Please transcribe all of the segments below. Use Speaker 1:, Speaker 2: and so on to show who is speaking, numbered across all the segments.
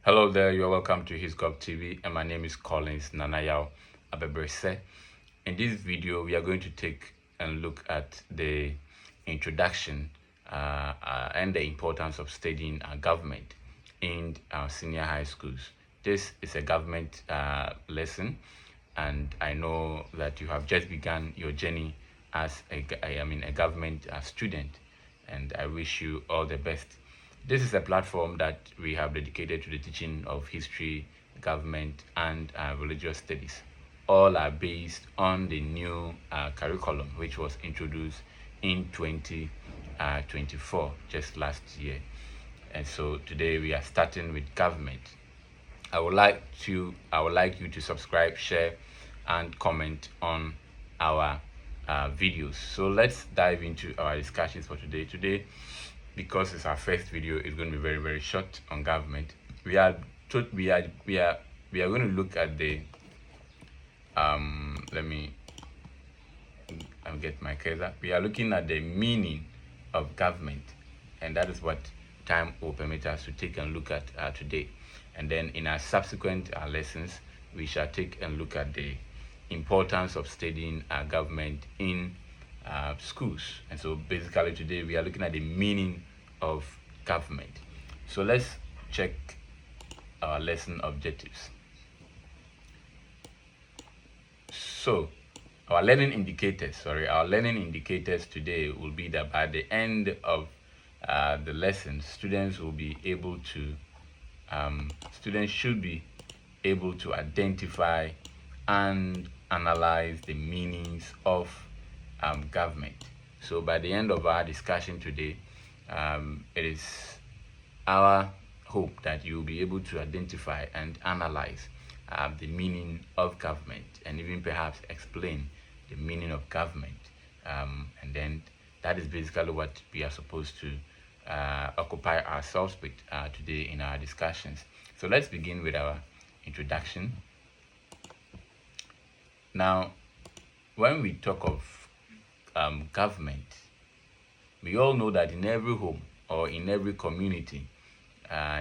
Speaker 1: Hello there, you're welcome to HisGov TV, and my name is Collins Nanayao Abebrese. In this video, we are going to take a look at the introduction and the importance of studying government in senior high schools. This is a government lesson, and I know that you have just begun your journey as a government student, and I wish you all the best. This is a platform that we have dedicated to the teaching of history, government, and religious studies. All are based on the new curriculum, which was introduced in 2024, just last year. And so today we are starting with government. I would like you to subscribe, share, and comment on our videos. So let's dive into our discussions for today. Today, because it's our first video, it's going to be very short on government. We are going to look at the let me get my cursor. We are looking at the meaning of government, and that is what time will permit us to take a look at today. And then in our subsequent lessons, we shall take a look at the importance of studying government in schools. And so basically today we are looking at the meaning of government. So let's check our lesson objectives. So our learning indicators today will be that by the end of the lesson, students should be able to identify and analyze the meanings of government. So by the end of our discussion today, it is our hope that you will be able to identify and analyze the meaning of government, and even perhaps explain the meaning of government. And then that is basically what we are supposed to occupy ourselves with today in our discussions. So let's begin with our introduction. Now, when we talk of government, we all know that in every home or in every community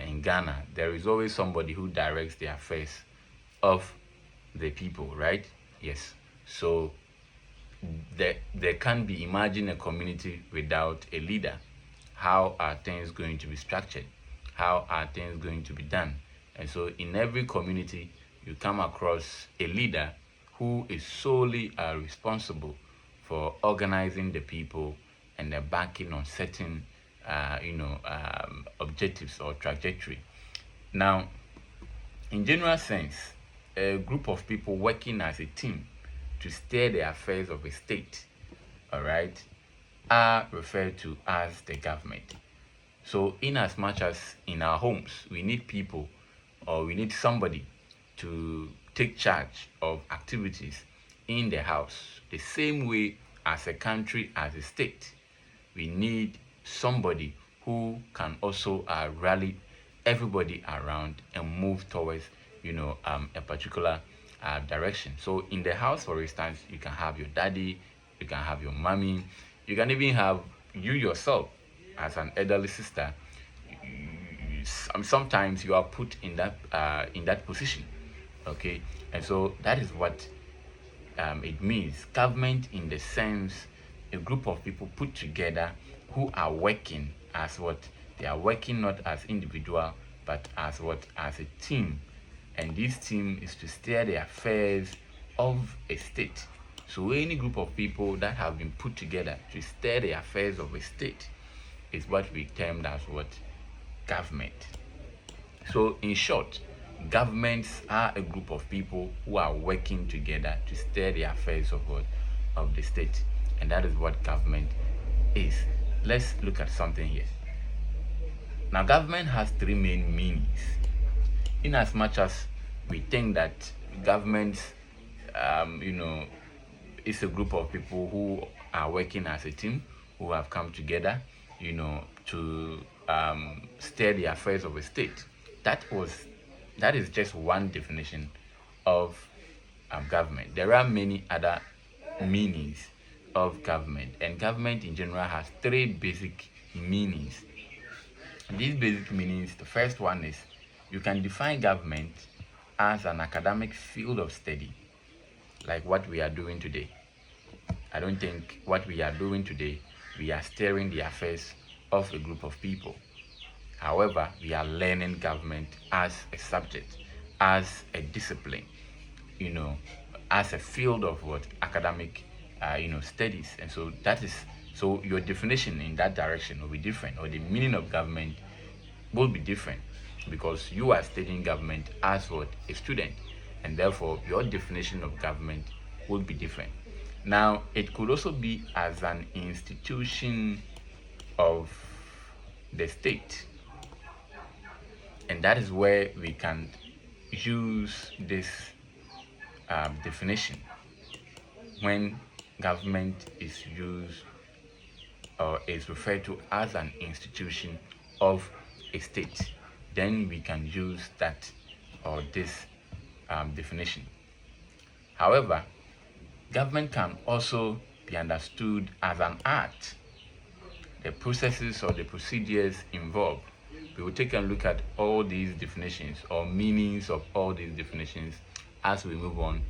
Speaker 1: in Ghana, there is always somebody who directs the affairs of the people, right? Yes. So there can't be, imagine a community without a leader. How are things going to be structured? How are things going to be done? And so in every community, you come across a leader who is solely responsible for organizing the people and backing on certain objectives or trajectory. Now, in general sense, a group of people working as a team to steer the affairs of a state, all right, are referred to as the government. So in as much as in our homes, we need people, or we need somebody to take charge of activities in the house, the same way as a country, as a state, we need somebody who can also rally everybody around and move towards a particular direction. So in the house, for instance, you can have your daddy, you can have your mommy, you can even have you yourself as an elderly sister. Sometimes you are put in that position, okay? And so that is what it means. Government, in the sense, a group of people put together who are working as what they are working, not as individual but as a team. And this team is to steer the affairs of a state. So any group of people that have been put together to steer the affairs of a state is what we termed as what? Government. So in short, governments are a group of people who are working together to steer the affairs of the state. And that is what government is. Let's look at something here. Now, government has three main meanings. In as much as we think that government is a group of people who are working as a team, who have come together to steer the affairs of a state. That is just one definition of government. There are many other meanings of government, and government in general has three basic meanings. These basic meanings, the first one is You can define government as an academic field of study, like what we are doing today. I don't think what we are doing today, we are steering the affairs of a group of people. However, we are learning government as a subject, as a discipline, you know, as a field of what academic, studies. And so that is, so your definition in that direction will be different, or the meaning of government will be different, because you are studying government as what a student, and therefore your definition of government would be different. Now, it could also be as an institution of the state, and that is where we can use this definition when government is used or is referred to as an institution of a state. Then we can use that or this definition. However, government can also be understood as an art. The processes or the procedures involved. We will take a look at all these definitions or meanings of all these definitions as we move on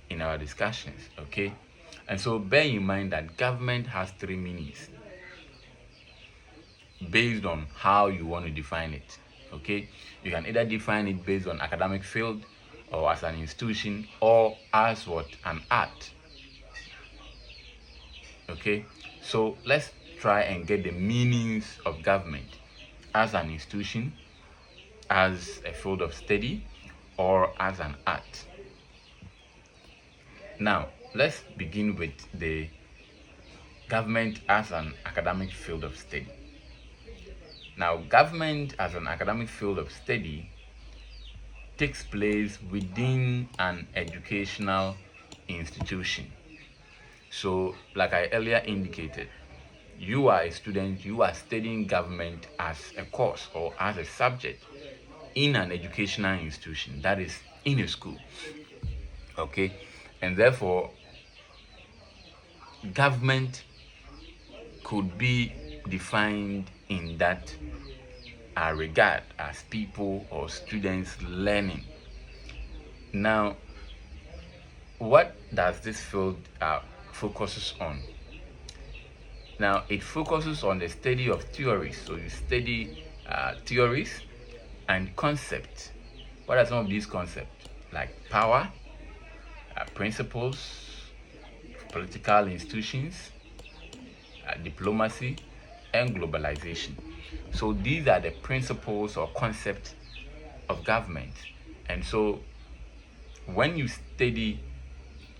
Speaker 1: in our discussions, okay? And so bear in mind that government has three meanings based on how you want to define it, okay? You can either define it based on academic field, or as an institution, or as what? An art. Okay, so let's try and get the meanings of government as an institution, as a field of study, or as an art. Now, let's begin with the government as an academic field of study. Now, government as an academic field of study takes place within an educational institution. So, like I earlier indicated, you are a student, you are studying government as a course or as a subject in an educational institution, that is, in a school. Okay, and therefore, government could be defined in that regard as people or students learning. Now, what does this field focuses on? Now, it focuses on the study of theories. So you study theories and concepts. What are some of these concepts? Like power, principles, political institutions, diplomacy, and globalization. So these are the principles or concepts of government. And so when you study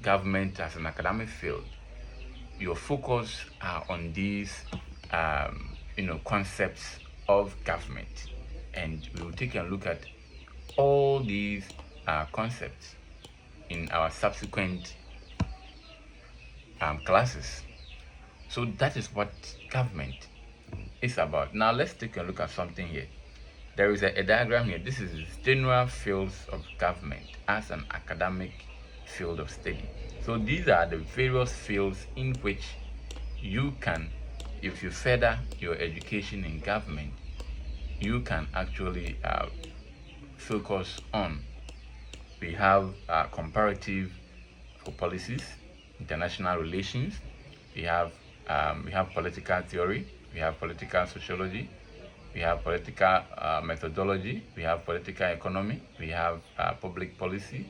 Speaker 1: government as an academic field, your focus are on these concepts of government, and we will take a look at all these concepts in our subsequent classes. So that is what government is about. Now let's take a look at something here. There is a diagram here. This is general fields of government as an academic field of study. So these are the various fields in which you can, if you further your education in government, you can actually focus on. We have comparative policies, international relations. We have political theory. We have political sociology. We have political methodology. We have political economy. We have public policy.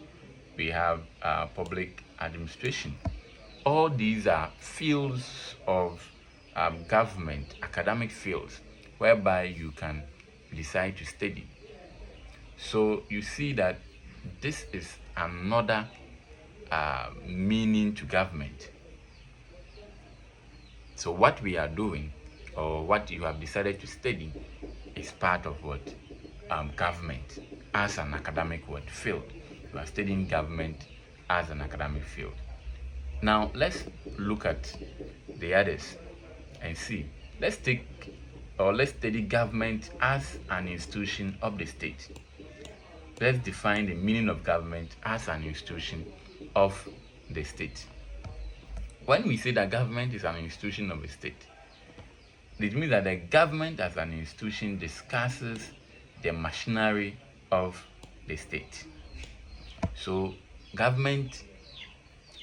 Speaker 1: We have public administration. All these are fields of government, academic fields, whereby you can decide to study. So you see that this is another meaning to government. So what we are doing, or what you have decided to study, is part of what government as an academic field. You are studying government as an academic field. Now let's look at the others and see. Let's study government as an institution of the state. Let's define the meaning of government as an institution of the state. When we say that government is an institution of a state, it means that the government as an institution discusses the machinery of the state. So government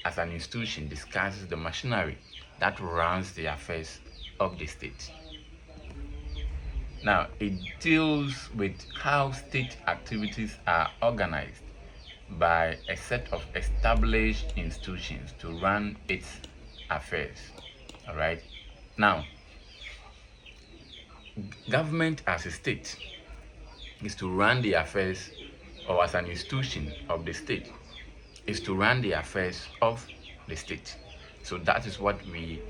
Speaker 1: as an institution discusses the machinery that runs the affairs of the state. Now, it deals with how state activities are organized by a set of established institutions to run its affairs. All right. Now, government as a state is to run the affairs, or as an institution of the state, is to run the affairs of the state. So that is what we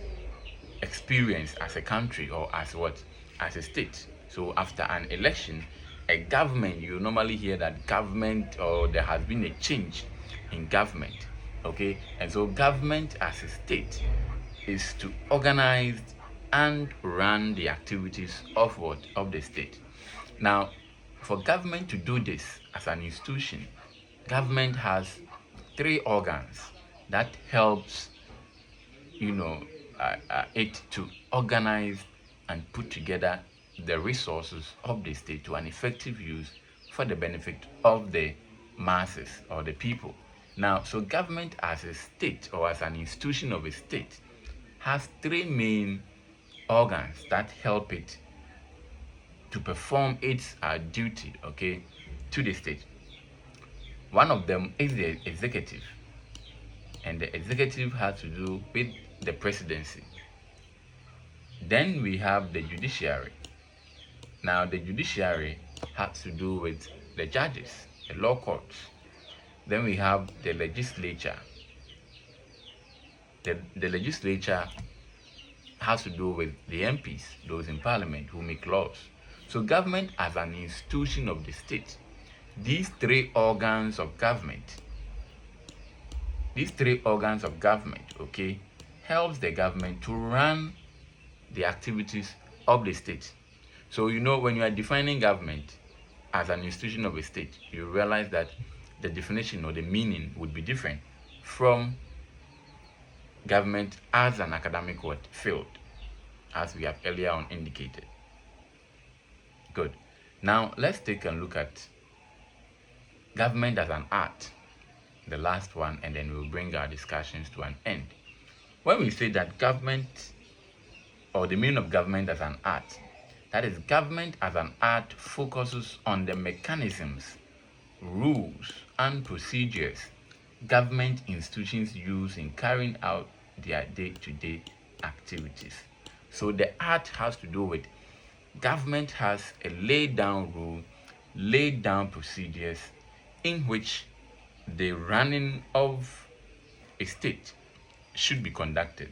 Speaker 1: experience as a country, or as what? As a state. So after an election, a government, you normally hear that government, or there has been a change in government. Okay, and so government as a state is to organize and run the activities of what? Of the state. Now, for government to do this as an institution, government has three organs that helps it to organize and put together the resources of the state to an effective use for the benefit of the masses or the people. Now, so government as a state, or as an institution of a state, has three main organs that help it to perform its duty, okay, to the state. One of them is the executive, and the executive has to do with the presidency. Then we have the judiciary. Now, the judiciary has to do with the judges, the law courts. Then we have the legislature. The legislature has to do with the MPs, those in parliament who make laws. So government as an institution of the state, these three organs of government, okay, helps the government to run the activities of the state. So when you are defining government as an institution of a state, you realize that the definition or the meaning would be different from government as an academic field, as we have earlier on indicated. Good. Now let's take a look at government as an art, the last one, and then we'll bring our discussions to an end. When we say that government, or the meaning of government as an art, that is, government as an art focuses on the mechanisms, rules, and procedures government institutions use in carrying out their day-to-day activities. So the art has to do with government has a laid down rule, laid down procedures in which the running of a state should be conducted.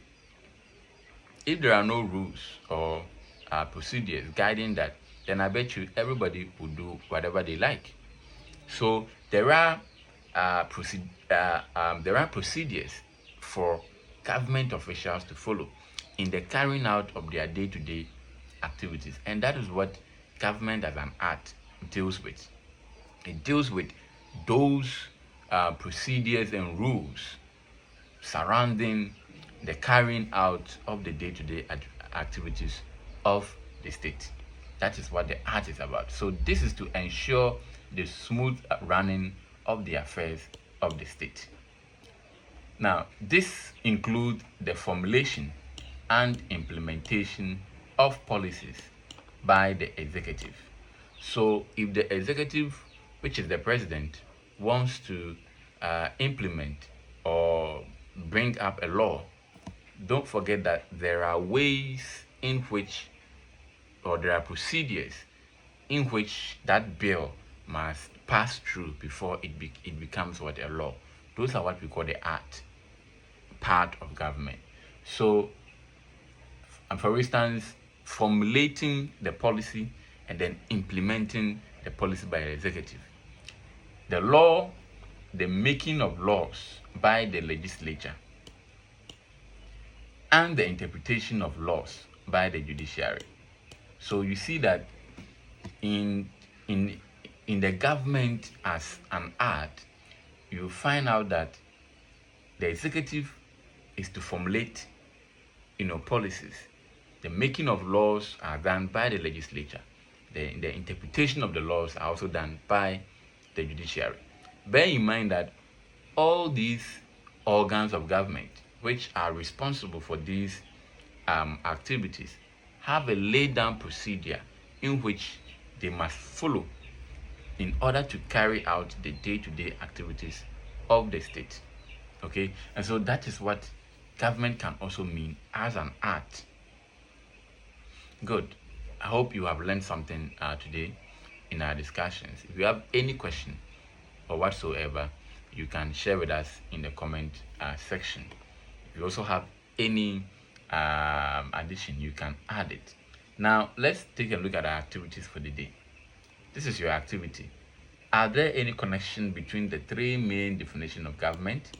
Speaker 1: If there are no rules or procedures guiding that, then I bet you everybody will do whatever they like. So there are procedures for government officials to follow in the carrying out of their day-to-day activities, and that is what government as an art deals with. It deals with those procedures and rules surrounding the carrying out of the day-to-day activities of the state. That is what the art is about. So this is to ensure the smooth running of the affairs of the state. Now, this includes the formulation and implementation of policies by the executive. So if the executive, which is the president, wants to implement or bring up a law, don't forget that there are ways in which, or there are procedures in which that bill must pass through before it becomes what? A law. Those are what we call the art part of government. So, for instance, formulating the policy and then implementing the policy by the executive. The law, the making of laws by the legislature, and the interpretation of laws by the judiciary. So you see that in the government as an art, you find out that the executive is to formulate policies. The making of laws are done by the legislature. The interpretation of the laws are also done by the judiciary. Bear in mind that all these organs of government which are responsible for these activities have a laid down procedure in which they must follow in order to carry out the day-to-day activities of the state. Okay, and so that is what government can also mean as an art. Good. I hope you have learned something today in our discussions. If you have any question or whatsoever, you can share with us in the comment section. If you also have any addition, you can add it. Now, let's take a look at our activities for the day. This is your activity. Are there any connection between the three main definitions of government?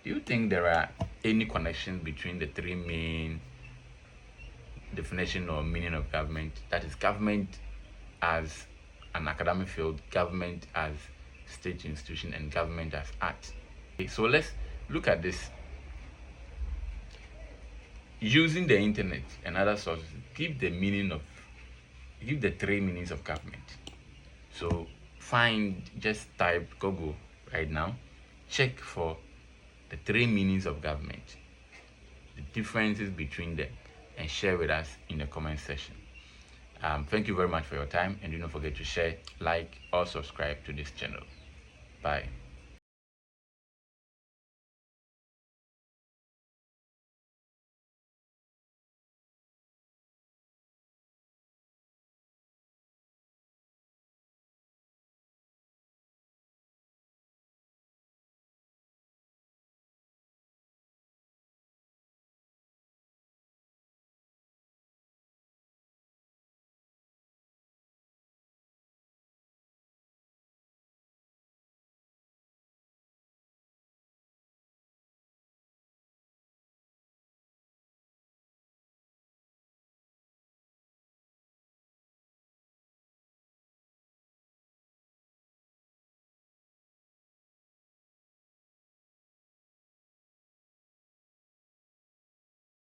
Speaker 1: Do you think there are any connection between the three main definition or meaning of government? That is, government as an academic field, government as state institution, and government as art. Okay, so let's look at this. Using the internet and other sources, give the three meanings of government. So just type Google right now, check for the three meanings of government, the differences between them, and share with us in the comment section. Thank you very much for your time, and do not forget to share, like, or subscribe to this channel. Bye.